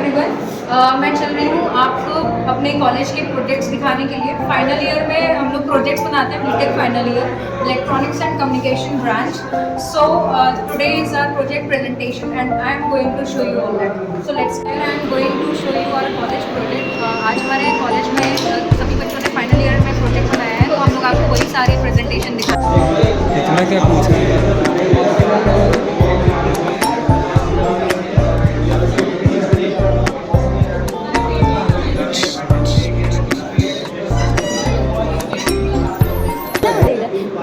Everyone. मैं चल रही हूँ आपको अपने कॉलेज के प्रोजेक्ट्स दिखाने के लिए। फाइनल ईयर में हम लोग प्रोजेक्ट्स बनाते हैं, BTech final year, electronics and communication branch. So today is our project presentation and I am going to show you all that. So let's I am going to show you our college project. आज हमारे college में सभी बच्चों ने final year में project बनाया है, तो हम लोग आपको वही सारे प्रेजेंटेशन दिखाते हैं। इतना क्या पूछ रहे हैं?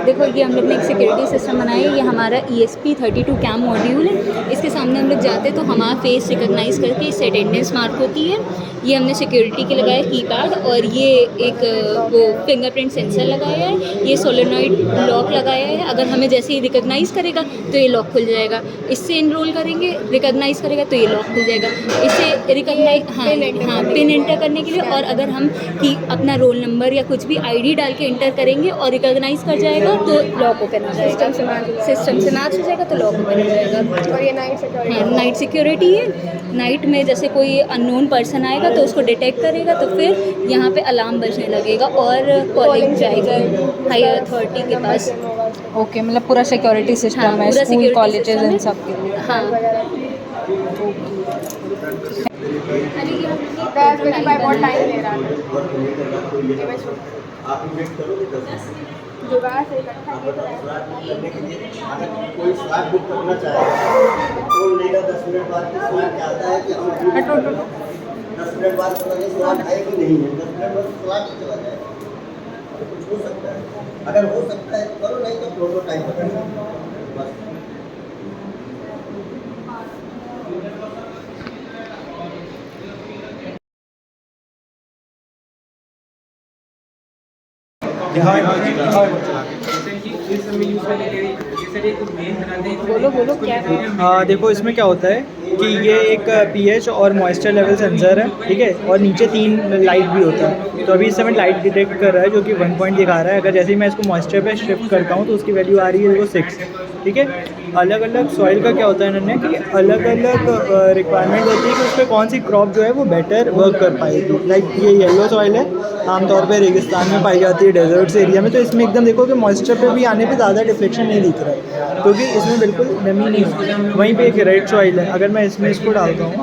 देखो, ये हम लोग ने एक सिक्योरिटी सिस्टम बनाया है। ये हमारा ESP32 कैम मॉड्यूल है। इसके सामने हम लोग जाते हैं तो हमारा फेस रिकॉग्नाइज करके इससे अटेंडेंस मार्क होती है। ये हमने सिक्योरिटी के लगाया कीपैड, और ये एक वो फिंगरप्रिंट सेंसर लगाया है। ये सोलेनॉइड लॉक लगाया है। अगर हमें जैसे ही रिकॉग्नाइज करेगा तो ये लॉक खुल जाएगा। इससे इनरोल करेंगे, रिकॉग्नाइज करेगा तो ये लॉक खुल जाएगा। इससे रिकॉग्नाइज हाँ पिन एंटर करने के लिए, और अगर हम कि अपना रोल नंबर या कुछ भी ID डाल के एंटर करेंगे और रिकॉग्नाइज कर जाएगा तो लॉक ओपन हो जाएगा। सिस्टम से मैच हो जाएगा तो लॉक ओपन हो जाएगा। और ये नाइट सिक्योरिटी है। नाइट में जैसे कोई अननोन पर्सन आएगा तो उसको डिटेक्ट करेगा, तो फिर यहाँ पे अलार्म बजने लगेगा और कॉलिंग जाएगा हायर अथॉरिटी के पास। ओके, मतलब पूरा सिक्योरिटी सिस्टम है स्कूल कॉलेजेस इन सब के लिए। हाँ, कोई स्वाद बुक करना चाहे तो लेगा 10 मिनट बाद की स्वाद क्या आता है कि हम 10 मिनट बाद पता नहीं स्वाद है कि नहीं है, 10 मिनट बाद स्वाद ही चला जाएगा। कुछ हो सकता है, अगर हो सकता है तो करो, नहीं तो प्रोटोटाइप बनाओ बस। बोलो क्या? देखो, इसमें क्या होता है कि ये एक pH और मॉइस्चर लेवल सेंसर है, ठीक है, और नीचे 3 लाइट भी होता है। तो अभी इस समय लाइट डिटेक्ट कर रहा है जो कि 1 पॉइंट दिखा रहा है। अगर जैसे ही मैं इसको मॉइस्चर पे शिफ्ट करता हूँ तो उसकी वैल्यू आ रही है देखो 6, ठीक है। अलग अलग सॉइल का क्या होता है इन्होंने कि अलग अलग रिक्वायरमेंट होती है कि उस पर कौन सी क्रॉप जो है वो बेटर वर्क कर पाएगी। लाइक ये येलो सॉइल है, आमतौर पे रेगिस्तान में पाई जाती है, डेजर्ट्स एरिया में। तो इसमें एकदम देखो कि मॉइस्चर पे भी आने पे ज़्यादा डिफ्लेक्शन नहीं दिख रहा है, क्योंकि इसमें बिल्कुल नमी नहीं है। वहीं पे एक रेड सॉइल है, अगर मैं इसमें इसको डालता हूँ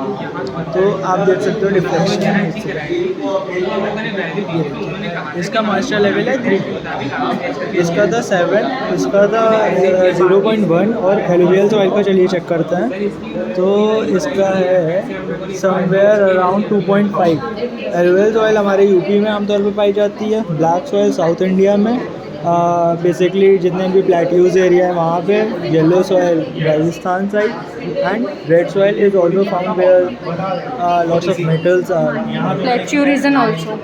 तो आप देख सकते हो डिफ्लेक्शन। इसका मॉइस्चर लेवल है 3, इसका था 7, इसका था 0.1, और एलुवियल सॉइल का चलिए चेक करते हैं। तो इसका है समवेयर अराउंड 2.5। एलुवियल सॉइल हमारे यूपी में आमतौर पे पाई जाती है, ब्लैक सॉइल साउथ इंडिया में, बेसिकली जितने भी प्लेट्यूज एरिया है वहाँ पे, yellow soil Rajasthan side, and red soil is also found where lots of metals are plateau region also.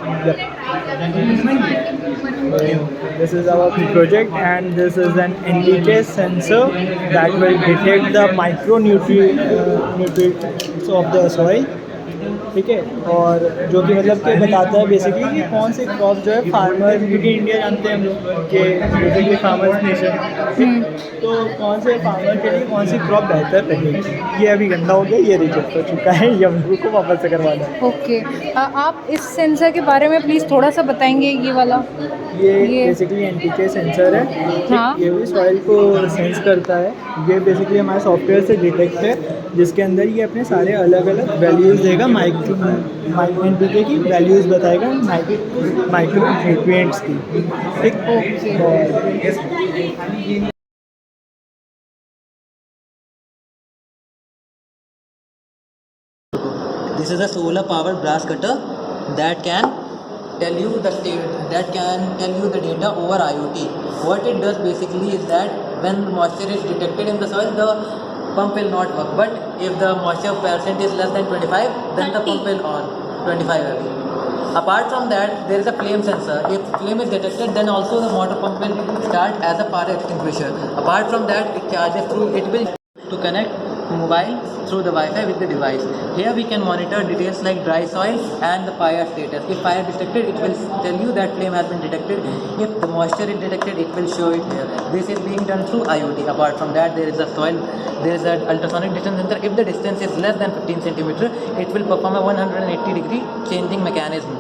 This is our project, and this is an NPK sensor that will detect the nutrients of the soil, ठीक है। और जो कि मतलब कि बताता है basically कि कौन सी क्रॉप जो है फार्मर, क्योंकि इंडिया जानते हैं हम लोग कि बेसिकली फार्मर्स नेशन, तो कौन से फार्मर के लिए कौन सी क्रॉप बेहतर रहेगी। ये अभी गंदा हो गया, ये रिजेक्ट हो चुका है, ये हमको को वापस से करवाना है। ओके, आप इस सेंसर के बारे में प्लीज़ थोड़ा सा बताएंगे। ये वाला ये बेसिकली NPK सेंसर है। हाँ, ये भी सॉइल को सेंस करता है। ये बेसिकली हमारे सॉफ्टवेयर से डिटेक्ट है, जिसके अंदर ये अपने सारे अलग अलग वैल्यूज़ देगा, NPK की वैल्यूज़ बताएगा, माइक्रो न्यूट्रिएंट्स की, ठीक। This is a solar powered brass cutter that can tell you the data over IoT. What it does basically is that when moisture is detected in the soil, the pump will not work. But if the moisture percent is less than 25, then the pump will on 25 MV. Apart from that, there is a flame sensor. If flame is detected, then also the motor pump will start as a fire extinguisher. Apart from that, it charges through. It will to connect mobile through the Wi-Fi with the device. Here we can monitor details like dry soil and the fire status. If fire detected, it will tell you that flame has been detected. If the moisture is detected, it will show it here. This is being done through IoT. Apart from that, there is an ultrasonic distance sensor. If the distance is less than 15 centimeter, it will perform a 180-degree changing mechanism.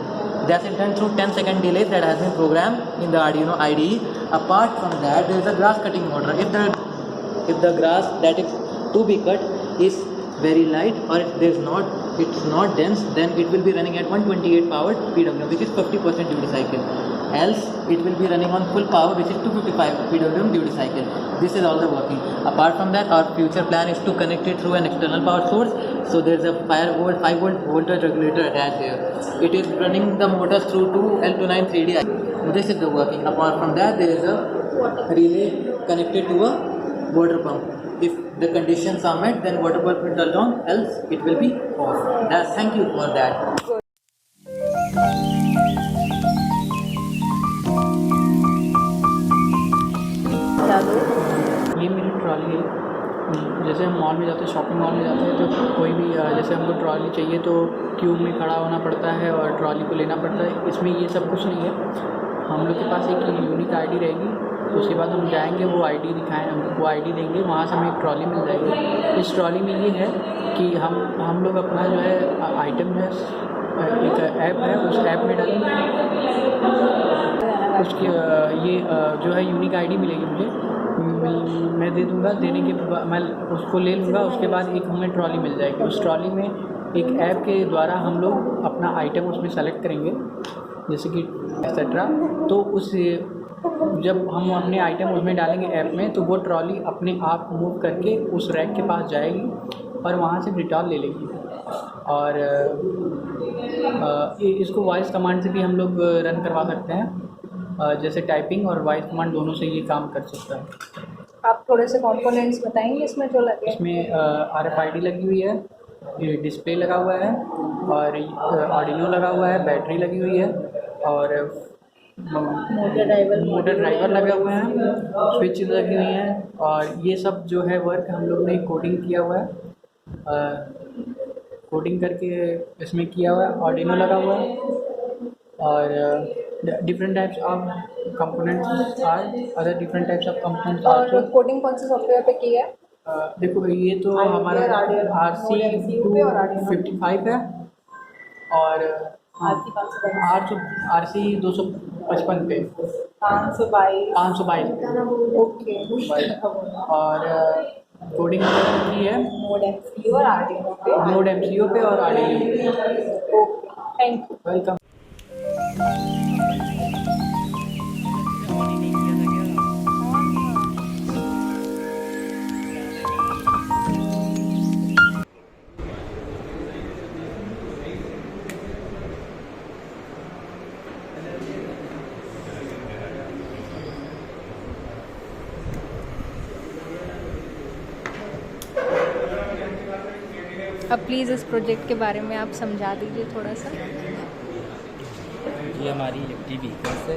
That is done through 10-second delay that has been programmed in the Arduino IDE. Apart from that, there is a grass cutting motor. If the grass that is to be cut is very light, or if it's not dense, then it will be running at 128 powered PWM, which is 50% duty cycle. Else it will be running on full power, which is 255 PWM duty cycle. This is all the working. Apart from that, our future plan is to connect it through an external power source. So there is a 5 volt voltage regulator attached here. It is running the motors through two L29 3D. This is the working. Apart from that, there is a relay connected to a water pump. If the conditions are met, then water pump will turn on, else it will be off. Thank you for that. ये मेरी trolley है। जैसे हम mall में जाते हैं, shopping mall में जाते हैं, तो कोई भी जैसे हमको ट्रॉली चाहिए तो क्यूब में खड़ा होना पड़ता है और ट्रॉली को लेना पड़ता है। इसमें ये सब कुछ नहीं है। हम लोग के पास एक यूनिक आईडी रहेगी, उसके बाद हम जाएंगे, वो आईडी दिखाएं, वो आईडी देंगे, वहाँ से हमें एक ट्रॉली मिल जाएगी। इस ट्रॉली में ये है कि हम लोग अपना जो है आइटम जो है एक ऐप है, उस ऐप में डालेंगे, उसकी ये जो है यूनिक आईडी मिलेगी मुझे, मैं दे दूँगा। देने के बाद मैं उसको ले लूँगा, उसके बाद एक हमें ट्रॉली मिल जाएगी। उस ट्रॉली में एक ऐप के द्वारा हम लोग अपना आइटम उसमें सेलेक्ट करेंगे, जैसे कि एक्सेट्रा। तो उस जब हम अपने आइटम उसमें डालेंगे ऐप में, तो वो ट्रॉली अपने आप मूव करके उस रैक के पास जाएगी और वहाँ से डिटॉल ले लेगी। और इसको वॉइस कमांड से भी हम लोग रन करवा सकते हैं, जैसे टाइपिंग और वॉइस कमांड दोनों से ये काम कर सकता है। आप थोड़े से कंपोनेंट्स बताएंगे इसमें जो लगे? इसमें RFID लगी हुई है, ये डिस्प्ले लगा हुआ है, और आर्डिनो लगा हुआ है, बैटरी लगी हुई है, और मोटर ड्राइवर लगे हुए हैं, स्विच लगी हुई हैं। और ये सब जो है वर्क हम लोग ने कोडिंग किया हुआ है, कोडिंग करके इसमें किया हुआ है। आर्डिनो लगा हुआ है और different types of components are other different types of components. और कोडिंग कौन से सॉफ्टवेयर पे की है? देखो ये तो हमारा RC255 है और RC 255 पे 522 ओके। और कोडिंग की है नोड MCU और आर्डिनो पे। नोड MCU पे और आर्डिनो पे। Okay, thank you. वेलकम। अब प्लीज़ इस प्रोजेक्ट के बारे में आप समझा दीजिए थोड़ा सा। ये हमारी इलेक्ट्रिक व्हीकल्स है,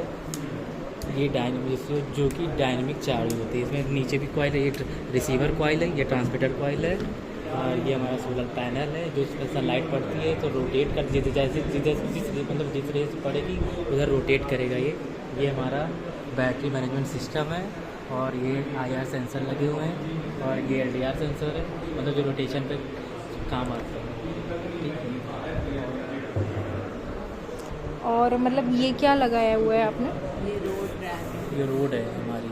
ये डायनेमिक जो कि डायनेमिक चार्ज होती है। इसमें नीचे भी कॉइल है, ये रिसीवर कॉइल है, ये ट्रांसमीटर कॉइल है, और ये हमारा सोलर पैनल है जो इसमें सनलाइट पड़ती है तो रोटेट कर जैसे मतलब जिस रेस पड़ेगी उधर रोटेट करेगा। ये हमारा बैटरी मैनेजमेंट सिस्टम है, और ये IR सेंसर लगे हुए हैं, और ये LDR सेंसर है, मतलब जो रोटेशन पे काम आता है। ठीक है। और मतलब ये क्या लगाया हुआ है आपने? ये रोड है हमारी,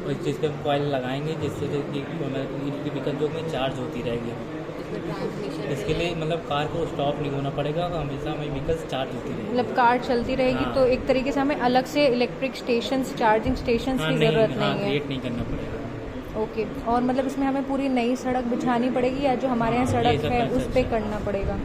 और जिस पे हम कॉइल लगाएंगे जिससे व्हीकल जो में चार्ज होती रहेगी। इसके लिए मतलब कार को स्टॉप नहीं होना पड़ेगा, हमेशा हमारी व्हीकल्स चार्ज होती रहेगी। मतलब कार चलती रहेगी। हाँ। तो एक तरीके से हमें अलग से इलेक्ट्रिक स्टेशंस, चार्जिंग स्टेशंस की ज़रूरत नहीं है। क्रिएट नहीं करना पड़ेगा। ओके। और मतलब इसमें हमें पूरी नई सड़क बिछानी पड़ेगी, या जो हमारे यहाँ सड़क है उस पर करना पड़ेगा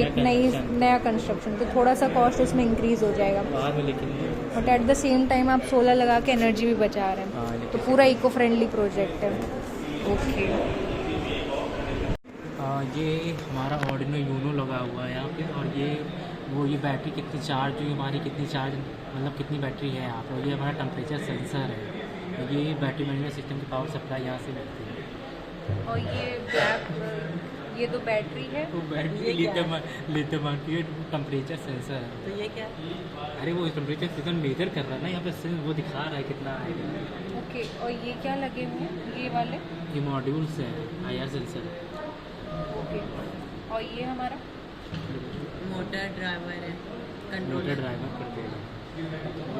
एक नया कंस्ट्रक्शन? तो थोड़ा सा कॉस्ट उसमें इंक्रीज़ हो जाएगा, बाद में लेकिन but at the same time आप सोलर लगा के एनर्जी भी बचा रहे हैं। हाँ, तो पूरा इको फ्रेंडली प्रोजेक्ट है। ओके। ये हमारा आर्डिनो यूनो लगा हुआ है यहाँ पे, और ये बैटरी कितनी चार्ज हुई हमारी, कितनी चार्ज मतलब कितनी बैटरी है यहाँ पे। ये हमारा टेम्परेचर सेंसर है, ये बैटरी मैनेजमेंट सिस्टम की पावर सप्लाई यहाँ से मिलती है। और ये ये तो बैटरी है। वो बैटरी लिथियम टेम्परेचर सेंसर है। तो ये क्या है? अरे वो टेम्परेचर सेंसर मेजर कर रहा है ना, यहाँ पे वो दिखा रहा है कितना आएगा। ओके, और ये क्या लगे हुए हैं ये वाले? ये मॉड्यूल्स है, IR सेंसर। ओके, और ये हमारा मोटर ड्राइवर है, मोटर कंट्रोलर। ड्राइवर कर देगा।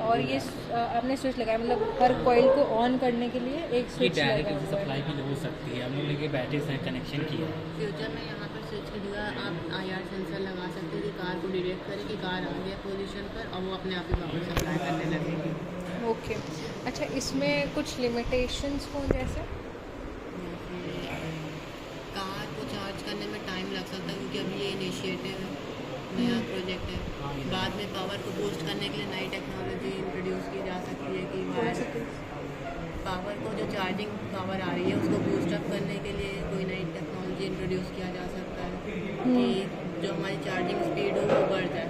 और ये आपने स्विच लगाया, मतलब हर कॉइल को ऑन करने के लिए एक ये स्विच डायरेक्ट लगा हुआ है। सप्लाई भी हो सकती है, हम लोग ने बैटरी से कनेक्शन किया है। फ्यूचर में यहाँ पर स्विच की जगह आप IR सेंसर लगा सकते हैं कि कार को डिटेक्ट करे कि कार आ गई है पोजीशन पर, और वो अपने आप ही पावर सप्लाई करने लगेगी। ओके, अच्छा इसमें कुछ लिमिटेशंस हो जैसे? कार को चार्ज करने में टाइम लग सकता है क्योंकि अभी ये इनिशिएटिव है, नया प्रोजेक्ट है। बाद में पावर को बूस्ट करने के लिए नई टेक्नोलॉजी इंट्रोड्यूस की जा सकती है कि पावर को जो चार्जिंग पावर आ रही है उसको बूस्ट अप करने के लिए कोई नई टेक्नोलॉजी इंट्रोड्यूस किया जा सकता है कि जो हमारी चार्जिंग स्पीड हो वो बढ़ जाए।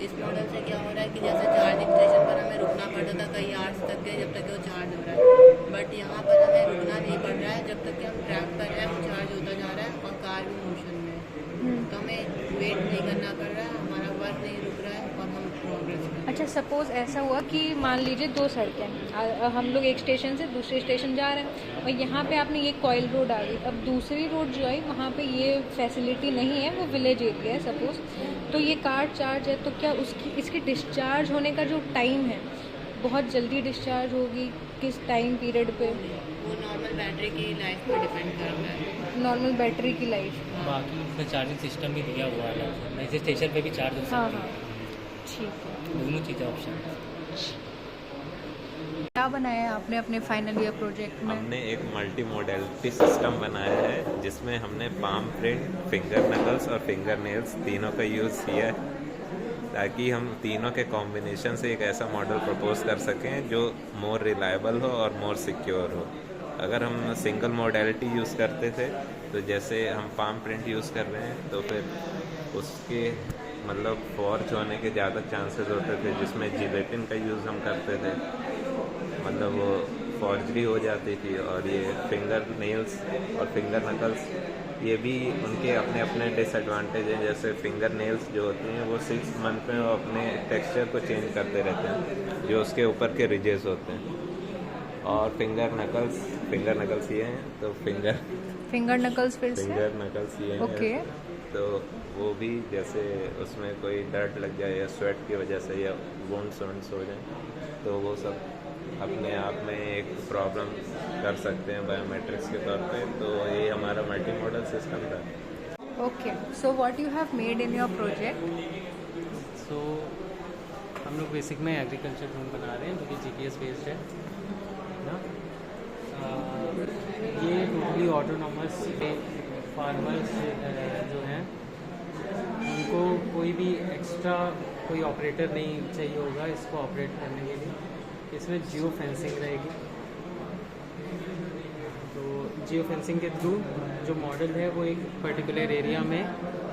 इस मॉडल से क्या हो रहा है कि जैसे चार्जिंग स्टेशन पर हमें रुकना पड़ता था कई आवर्स तक के जब तक कि वो चार्ज हो रहा है, बट यहाँ पर हमें रुकना नहीं पड़ रहा है, जब तक कि हम ट्रैक कर रहे हैं वो चार्ज होता जा रहा है और कार भी मोशन में है। तो हमें वेट नहीं करना पड़ रहा है, हमारा वर्क नहीं रुक रहा है और हम प्रोग्रेस कर रहे हैं। अच्छा, सपोज़ ऐसा हुआ कि मान लीजिए दो सड़कें, हम लोग एक स्टेशन से दूसरे स्टेशन जा रहे हैं और यहाँ पे आपने ये कॉइल रोड आ गई, अब दूसरी रोड जो है वहाँ पे ये फैसिलिटी नहीं है, वो विलेज एरिया है सपोज़, तो ये कार चार्ज है तो क्या इसकी डिस्चार्ज होने का जो टाइम है बहुत जल्दी डिस्चार्ज होगी किस टाइम पीरियड पे? वो नॉर्मल बैटरी की लाइफ पर डिपेंड करता है। नॉर्मल बैटरी की लाइफ। बाकी इसमें चार्जिंग सिस्टम भी दिया हुआ है, ऐसे स्टेशन पे भी चार्ज हो हाँ सकती हाँ, है। ठीक है। दोनों चीज़ें ऑप्शन है। क्या बनाया है आपने अपने फाइनल ईयर प्रोजेक्ट में? हमने एक मल्टी मोडेलिटी सिस्टम बनाया है जिसमें हमने पाम प्रिंट, फिंगर नगल्स और फिंगर नेल्स तीनों का यूज़ किया है ताकि हम तीनों के कॉम्बिनेशन से एक ऐसा मॉडल प्रपोज कर सकें जो मोर रिलायबल हो और मोर सिक्योर हो। अगर हम सिंगल मोडेलिटी यूज़ करते थे तो जैसे हम पाम प्रिंट यूज़ कर रहे हैं तो फिर उसके मतलब फॉर्ज होने के ज़्यादा चांसेस होते थे, जिसमें जिलेटिन का यूज़ हम करते थे, मतलब वो फॉर्जरी हो जाती थी। और ये फिंगर नेल्स और फिंगर नकल्स ये भी उनके अपने अपने डिसएडवांटेज हैं। जैसे फिंगर नेल्स जो होती हैं वो 6 मंथ में वो अपने टेक्सचर को चेंज करते रहते हैं जो उसके ऊपर के रिजेस होते हैं। और फिंगर नकल्स ये हैं तो फिंगर नकल्स फिर से? फिंगर नकल्स ये हैं ओके। तो वो भी जैसे उसमें कोई डर्ट लग जाए या स्वेट की वजह से या वुंड्स हो जाए तो वो सब अपने आप में एक प्रॉब्लम कर सकते हैं बायोमेट्रिक्स के तौर पे। तो ये हमारा मल्टी मॉडल सिस्टम था। Okay, so what you have made in your project? So हम लोग बेसिक में एग्रीकल्चर ड्रोन बना रहे हैं जो कि GPS बेस्ड है ना। ये टोटली ऑटोनॉमस फार्मर्स जो हैं उनको कोई भी एक्स्ट्रा कोई ऑपरेटर नहीं चाहिए होगा इसको ऑपरेट करने के लिए। इसमें जियो फेंसिंग रहेगी, तो जियो फेंसिंग के थ्रू जो मॉडल है वो एक पर्टिकुलर एरिया में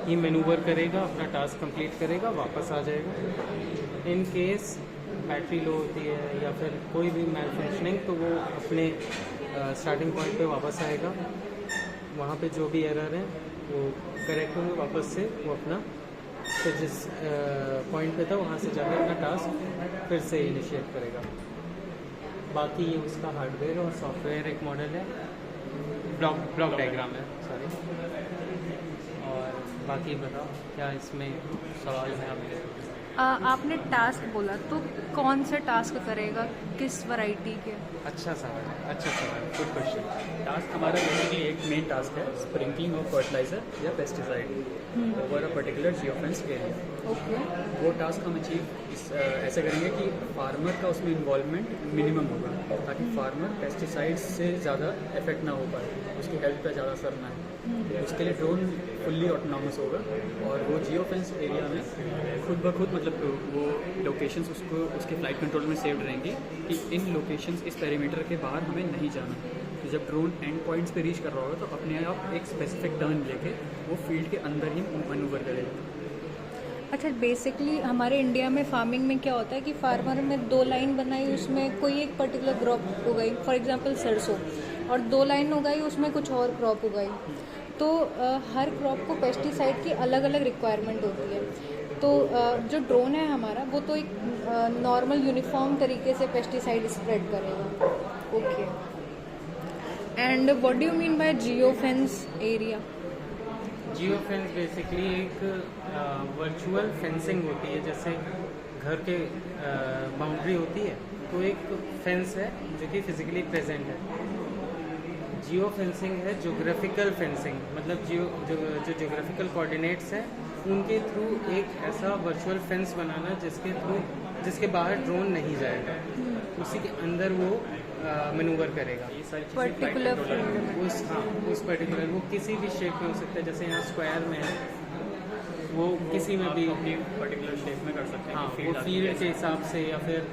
ही मैनूवर करेगा, अपना टास्क कंप्लीट करेगा, वापस आ जाएगा। इन केस बैटरी लो होती है या फिर कोई भी मैल फंक्शनिंग तो वो अपने स्टार्टिंग पॉइंट पे वापस आएगा, वहाँ पे जो भी एरर है वो करेक्ट होंगे, वापस से वो अपना फिर जिस पॉइंट पे था वहाँ से जाकर अपना टास्क फिर से इनिशिएट करेगा। बाकी ये उसका हार्डवेयर और सॉफ्टवेयर एक मॉडल है, ब्लॉक डायग्राम है सॉरी। और बाकी बताओ क्या इसमें सवाल है आपके? आपने टास्क बोला तो कौन से टास्क करेगा, किस वैरायटी के? अच्छा सवाल, गुड क्वेश्चन। टास्क हमारा बेसिकली एक मेन टास्क है स्प्रिंकलिंग ऑफ फर्टिलाइजर या pesticide over a particular geofence area. Okay. वो टास्क हम अचीव ऐसे करेंगे कि फार्मर का उसमें इन्वॉल्वमेंट मिनिमम होगा ताकि फार्मर पेस्टिसाइड्स से ज़्यादा इफेक्ट ना हो पाए, उसकी हेल्थ पर ज़्यादा असर ना है। उसके लिए ड्रोन फुल्ली ऑटोनॉमस होगा और वो जियोफेंस एरिया में खुद ब खुद मतलब वो लोकेशंस उसको उसके फ्लाइट कंट्रोल में सेव्ड रहेंगी कि इन लोकेशंस इस पेरीमीटर के बाहर हमें नहीं जाना। तो जब ड्रोन एंड पॉइंट्स पे रीच कर रहा होगा तो अपने आप एक स्पेसिफिक टर्न लेके वो फील्ड के अंदर ही मैनूवर करेगा। अच्छा, बेसिकली हमारे इंडिया में फार्मिंग में क्या होता है कि फार्मर में 2 लाइन बनाई, उसमें कोई एक पर्टिकुलर क्रॉप उगाई, फॉर एग्जांपल सरसों, और 2 लाइन उगाई उसमें कुछ और क्रॉप उगाई। तो हर क्रॉप को पेस्टिसाइड की अलग अलग रिक्वायरमेंट होती है। तो जो ड्रोन है हमारा वो तो एक नॉर्मल यूनिफॉर्म तरीके से पेस्टिसाइड स्प्रेड करेगा। Okay, and what do you mean by Jio fence area? Jio fence basically एक वर्चुअल फेंसिंग होती है, जैसे घर के बाउंड्री होती है तो एक फेंस है जो कि फिजिकली प्रेजेंट है। जियो फेंसिंग है ज्योग्राफिकल फेंसिंग, मतलब जो ज्योग्राफिकल कोऑर्डिनेट्स है उनके थ्रू एक ऐसा वर्चुअल फेंस बनाना जिसके बाहर ड्रोन नहीं जाएगा, उसी के अंदर वो मैनूवर करेगा। ये सारी पर्टिकुलर उस पर्टिकुलर वो किसी भी शेप में हो सकता है, जैसे यहाँ स्क्वायर में है वो किसी में भी पर्टिकुलर शेप में कर सकते हैं। हाँ, वो फील्ड के हिसाब से या फिर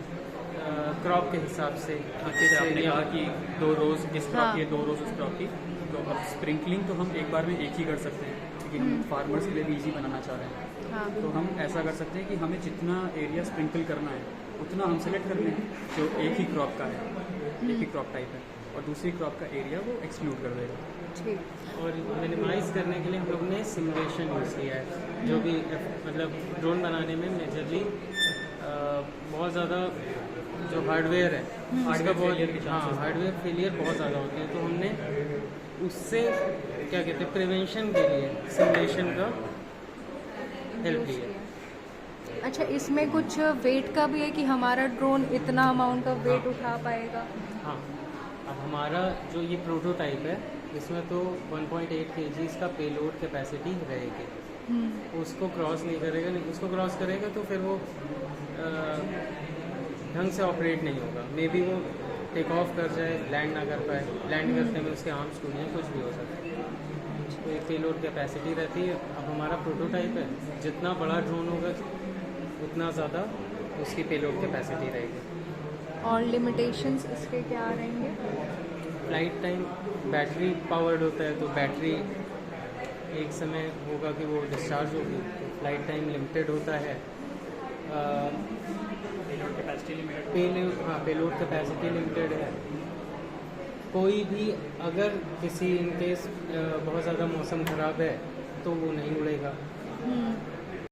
क्रॉप के हिसाब से। जैसे आपने कहा कि 2 रोज़ इस क्रॉप की, 2 रोज़ उस क्रॉप की, तो अब स्प्रिंकलिंग तो हम एक बार में एक ही कर सकते हैं, क्योंकि हम फार्मर्स के लिए भी ईजी बनाना चाह रहे हैं। हाँ। तो हम ऐसा कर सकते हैं कि हमें जितना एरिया स्प्रिंकल करना है उतना हम सेलेक्ट कर लें जो एक ही क्रॉप का है, एक ही क्रॉप टाइप है, और दूसरी क्रॉप का एरिया वो एक्सक्लूड कर देगा। ठीक। और मिनिमाइज़ करने के लिए हम लोग ने सिमुलेशन यूज़ किया है, जो भी मतलब ड्रोन बनाने में मेजरली बहुत ज़्यादा जो हार्डवेयर है उसका हार्डवेयर फेलियर बहुत ज़्यादा होते हैं, तो हमने उससे क्या कहते हैं प्रिवेंशन के लिए सिमुलेशन का हेल्प लिया। अच्छा, इसमें कुछ वेट का भी है कि हमारा ड्रोन इतना अमाउंट का वेट उठा पाएगा? हाँ, अब हमारा जो ये प्रोटोटाइप है इसमें तो 1.8 kg का पेलोड कैपेसिटी रहेगी। उसको क्रॉस नहीं करेगा, नहीं उसको क्रॉस करेगा तो फिर वो ढंग से ऑपरेट नहीं होगा। मे बी वो टेक ऑफ कर जाए, लैंड ना कर पाए, लैंड करने में उसके आर्म्स टूट जाए, कुछ भी हो सकता है। तो एक पेलोड कैपेसिटी रहती है। अब हमारा प्रोटोटाइप है, जितना बड़ा ड्रोन होगा उतना ज़्यादा उसकी पेलोड कैपेसिटी रहेगी। और लिमिटेशंस इसके क्या रहेंगे? फ्लाइट टाइम बैटरी पावर्ड होता है, तो बैटरी एक समय होगा कि वो डिस्चार्ज होगी, तो फ्लाइट टाइम लिमिटेड होता है। Payload capacity limited, payload capacity limited है। कोई भी अगर किसी इन केस बहुत ज़्यादा मौसम ख़राब है तो वो नहीं उड़ेगा।